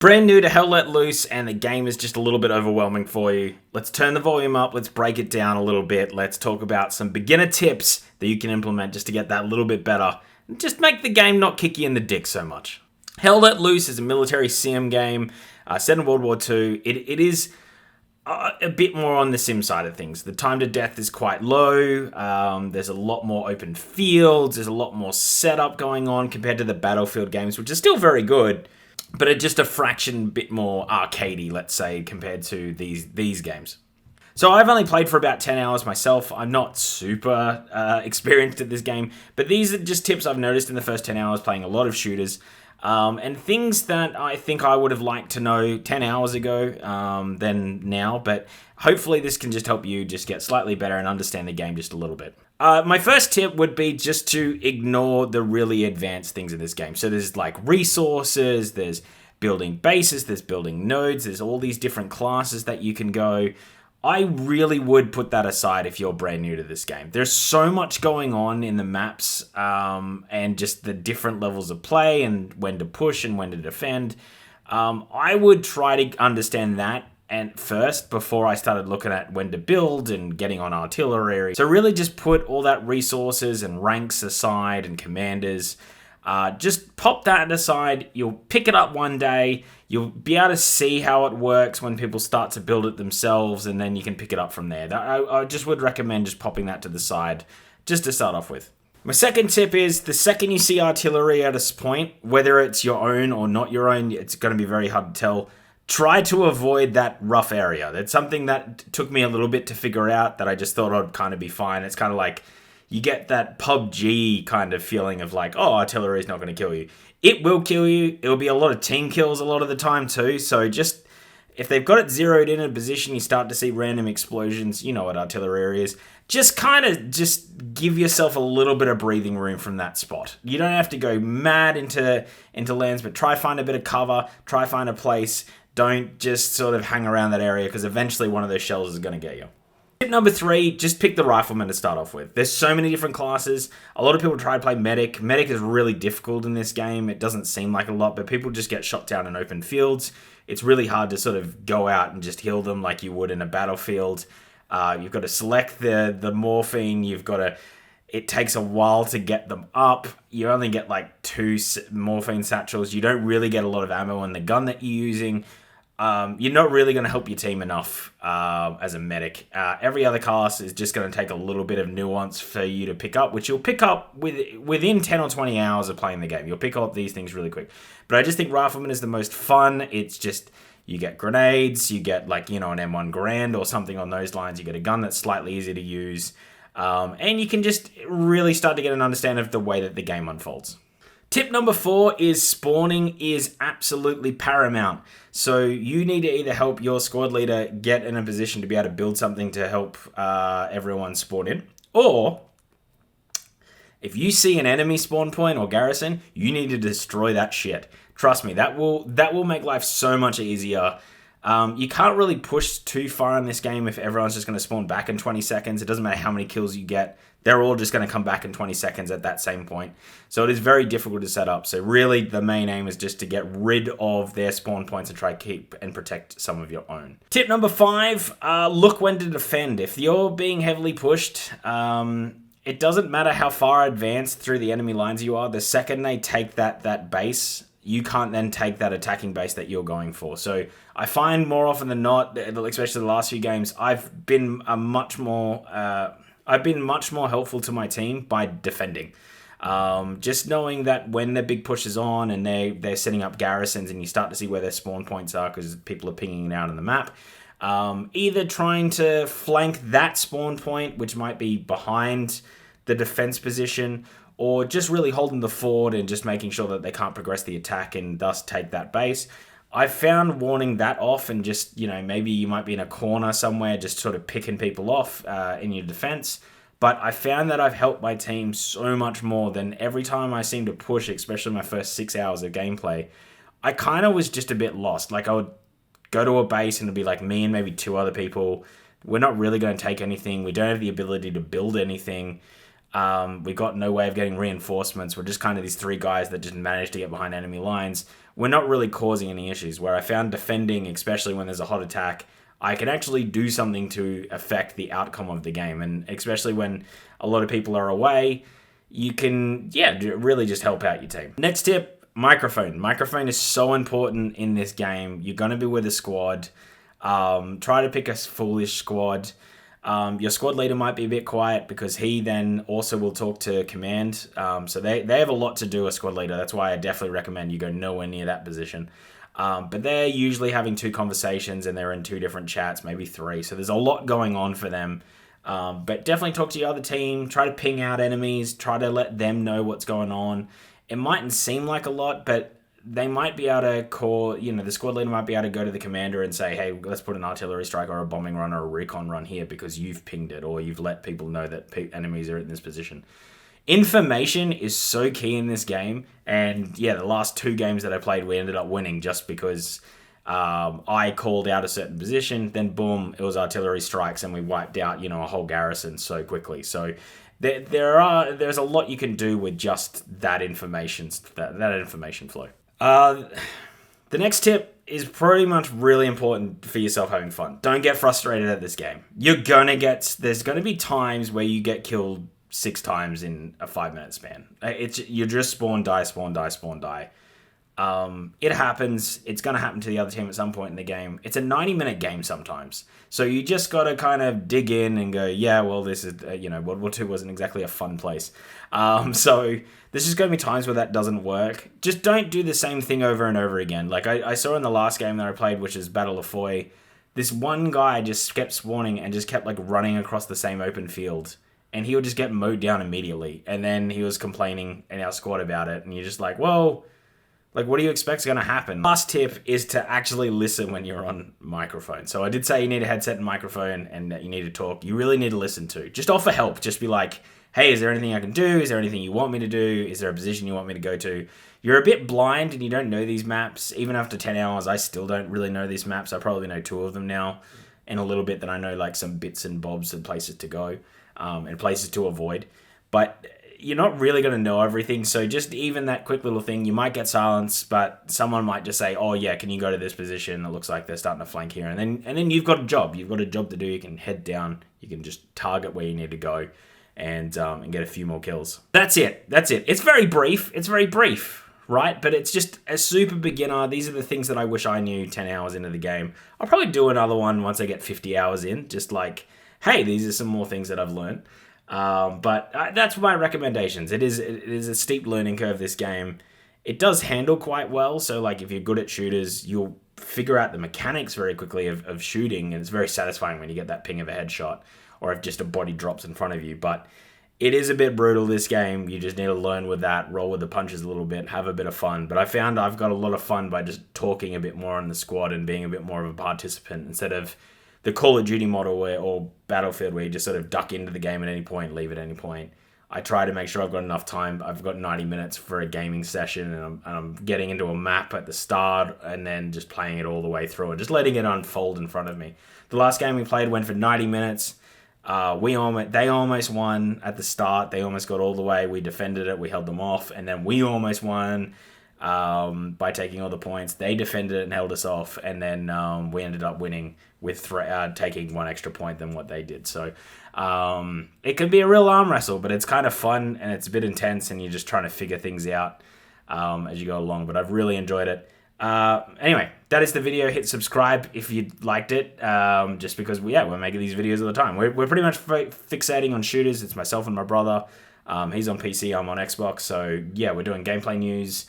Brand new to Hell Let Loose, and the game is just a little bit overwhelming for you. Let's turn the volume up, let's break it down a little bit, let's talk about some beginner tips that you can implement just to get that little bit better, and just make the game not kick you in the dick so much. Hell Let Loose is a military sim game set in World War II. It is a bit more on the sim side of things. The time to death is quite low, there's a lot more open fields, there's a lot more setup going on compared to the Battlefield games, which are still very good, but are just a fraction bit more arcadey, let's say, compared to these games. So I've only played for about 10 hours myself. I'm not super experienced at this game, but these are just tips I've noticed in the first 10 hours playing a lot of shooters, and things that I think I would have liked to know 10 hours ago than now, but hopefully this can just help you just get slightly better and understand the game just a little bit. My first tip would be just to ignore the really advanced things in this game. So there's like resources, there's building bases, there's building nodes, there's all these different classes that you can go. I really would put that aside if you're brand new to this game. There's so much going on in the maps and just the different levels of play and when to push and when to defend. I would try to understand that and first before I started looking at when to build and getting on artillery. So really just put all that resources and ranks aside and commanders. Just pop that aside. You'll pick it up one day. You'll be able to see how it works when people start to build it themselves, and then you can pick it up from there. I just would recommend just popping that to the side just to start off with. My second tip is the second you see artillery at a point, whether it's your own or not your own, it's going to be very hard to tell. Try to avoid that rough area. That's something that took me a little bit to figure out that I just thought I'd kind of be fine. It's kind of like you get that PUBG kind of feeling of like, oh, artillery is not going to kill you. It will kill you. It will be a lot of team kills a lot of the time too. So just, if they've got it zeroed in a position, you start to see random explosions. You know what artillery is. Just kind of just give yourself a little bit of breathing room from that spot. You don't have to go mad into lands, but try find a bit of cover. Try find a place. Don't just sort of hang around that area because eventually one of those shells is going to get you. Tip number 3, just pick the rifleman to start off with. There's so many different classes. A lot of people try to play medic. Medic is really difficult in this game. It doesn't seem like a lot, but people just get shot down in open fields. It's really hard to sort of go out and just heal them like you would in a battlefield. You've got to select the morphine. It takes a while to get them up. You only get like 2 morphine satchels. You don't really get a lot of ammo on the gun that you're using. You're not really going to help your team enough as a medic. Every other class is just going to take a little bit of nuance for you to pick up, which you'll pick up within 10 or 20 hours of playing the game. You'll pick up these things really quick. But I just think Rifleman is the most fun. It's just, you get grenades, you get like, an M1 Garand or something on those lines. You get a gun that's slightly easier to use. And you can just really start to get an understanding of the way that the game unfolds. Tip number 4 is spawning is absolutely paramount. So you need to either help your squad leader get in a position to be able to build something to help everyone spawn in, or if you see an enemy spawn point or garrison, you need to destroy that shit. Trust me, that will make life so much easier. You can't really push too far in this game if everyone's just going to spawn back in 20 seconds. It doesn't matter how many kills you get. They're all just going to come back in 20 seconds at that same point. So it is very difficult to set up. So really the main aim is just to get rid of their spawn points and try to keep and protect some of your own. Tip number 5, look when to defend. If you're being heavily pushed, it doesn't matter how far advanced through the enemy lines you are. The second they take that base, you can't then take that attacking base that you're going for. So I find more often than not, especially the last few games, I've been much more helpful to my team by defending. Just knowing that when the big push is on and they're setting up garrisons and you start to see where their spawn points are because people are pinging it out on the map, either trying to flank that spawn point, which might be behind the defense position, or just really holding the fort and just making sure that they can't progress the attack and thus take that base. I've found warning that off and just, maybe you might be in a corner somewhere just sort of picking people off in your defense. But I found that I've helped my team so much more than every time I seem to push, especially my first 6 hours of gameplay. I kind of was just a bit lost. Like I would go to a base and it'd be like me and maybe 2 other people. We're not really going to take anything. We don't have the ability to build anything. We got no way of getting reinforcements. We're just kind of these 3 guys that just managed to get behind enemy lines. we're not really causing any issues. Where I found defending, especially when there's a hot attack, I can actually do something to affect the outcome of the game. And especially when a lot of people are away, you can, really just help out your team. Next tip, microphone. Microphone is so important in this game. You're going to be with a squad. Try to pick a foolish squad. Your squad leader might be a bit quiet because he then also will talk to command. So they have a lot to do, a squad leader. That's why I definitely recommend you go nowhere near that position. But they're usually having 2 conversations and they're in 2 different chats, maybe 3. So there's a lot going on for them. But definitely talk to your other team. Try to ping out enemies. Try to let them know what's going on. It mightn't seem like a lot, but they might be able to call, the squad leader might be able to go to the commander and say, hey, let's put an artillery strike or a bombing run or a recon run here because you've pinged it or you've let people know that enemies are in this position. Information is so key in this game. And the last 2 games that I played, we ended up winning just because I called out a certain position, then boom, it was artillery strikes and we wiped out, a whole garrison so quickly. So there's a lot you can do with just that information, that information flow. The next tip is pretty much really important for yourself having fun. Don't get frustrated at this game. There's gonna be times where you get killed 6 times in a 5-minute span. You just spawn, die, spawn, die, spawn, die. It happens. It's going to happen to the other team at some point in the game. It's a 90-minute game sometimes. So you just got to kind of dig in and go, this is, World War II wasn't exactly a fun place. So there's just going to be times where that doesn't work. Just don't do the same thing over and over again. Like I saw in the last game that I played, which is Battle of Foy, this one guy just kept spawning and just kept running across the same open field. And he would just get mowed down immediately. And then he was complaining in our squad about it. And you're just like, whoa. What do you expect is going to happen? Last tip is to actually listen when you're on microphone. So I did say you need a headset and microphone and that you need to talk. You really need to listen to. Just offer help. Just be like, hey, is there anything I can do? Is there anything you want me to do? Is there a position you want me to go to? You're a bit blind and you don't know these maps. Even after 10 hours, I still don't really know these maps. I probably know 2 of them now. And a little bit that I know some bits and bobs and places to go and places to avoid. But you're not really going to know everything, so just even that quick little thing, you might get silence, but someone might just say, oh yeah, can you go to this position? It looks like they're starting to flank here. And then you've got a job. You've got a job to do. You can head down. You can just target where you need to go and get a few more kills. That's it. It's very brief, right? But it's just a super beginner. These are the things that I wish I knew 10 hours into the game. I'll probably do another one once I get 50 hours in, just hey, these are some more things that I've learned. But that's my recommendations. It is a steep learning curve, this game. It does handle quite well, so if you're good at shooters, you'll figure out the mechanics very quickly of shooting, and it's very satisfying when you get that ping of a headshot, or if just a body drops in front of you. But it is a bit brutal, this game. You just need to learn with that, roll with the punches a little bit, have a bit of fun. But I found I've got a lot of fun by just talking a bit more on the squad and being a bit more of a participant instead of the Call of Duty model or Battlefield where you just sort of duck into the game at any point, leave at any point. I try to make sure I've got enough time. I've got 90 minutes for a gaming session and I'm getting into a map at the start and then just playing it all the way through and just letting it unfold in front of me. The last game we played went for 90 minutes. They almost won at the start. They almost got all the way. We defended it. We held them off. And then we almost won by taking all the points. They defended it and held us off. And then we ended up winning with taking 1 extra point than what they did. So it can be a real arm wrestle, but it's kind of fun and it's a bit intense and you're just trying to figure things out as you go along. But I've really enjoyed it. Anyway, that is the video. Hit subscribe if you liked it, just because we're making these videos all the time. We're pretty much fixating on shooters. It's myself and my brother. He's on PC, I'm on Xbox. So yeah, we're doing gameplay news.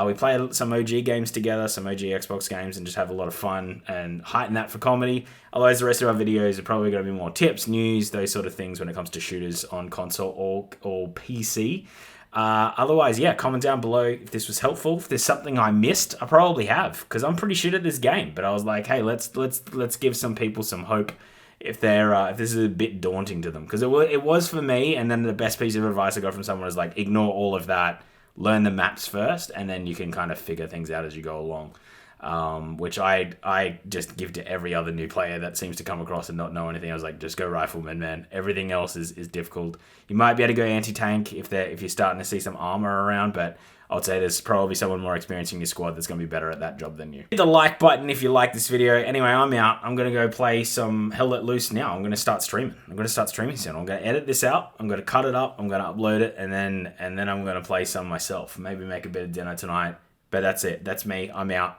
We play some OG games together, some OG Xbox games, and just have a lot of fun and heighten that for comedy. Otherwise, the rest of our videos are probably going to be more tips, news, those sort of things when it comes to shooters on console or PC. Otherwise, comment down below if this was helpful. If there's something I missed, I probably have, because I'm pretty shit at this game. But I was like, hey, let's give some people some hope if this is a bit daunting to them, because it was for me. And then the best piece of advice I got from someone was ignore all of that. Learn the maps first, and then you can kind of figure things out as you go along. Which I just give to every other new player that seems to come across and not know anything. I was like, just go rifleman, man. Everything else is difficult. You might be able to go anti-tank if you're starting to see some armor around, but I would say there's probably someone more experienced in your squad that's going to be better at that job than you. Hit the like button if you like this video. Anyway, I'm out. I'm going to go play some Hell Let Loose now. I'm going to start streaming. I'm going to start streaming soon. I'm going to edit this out. I'm going to cut it up. I'm going to upload it, and then I'm going to play some myself. Maybe make a bit of dinner tonight. But that's it. That's me. I'm out.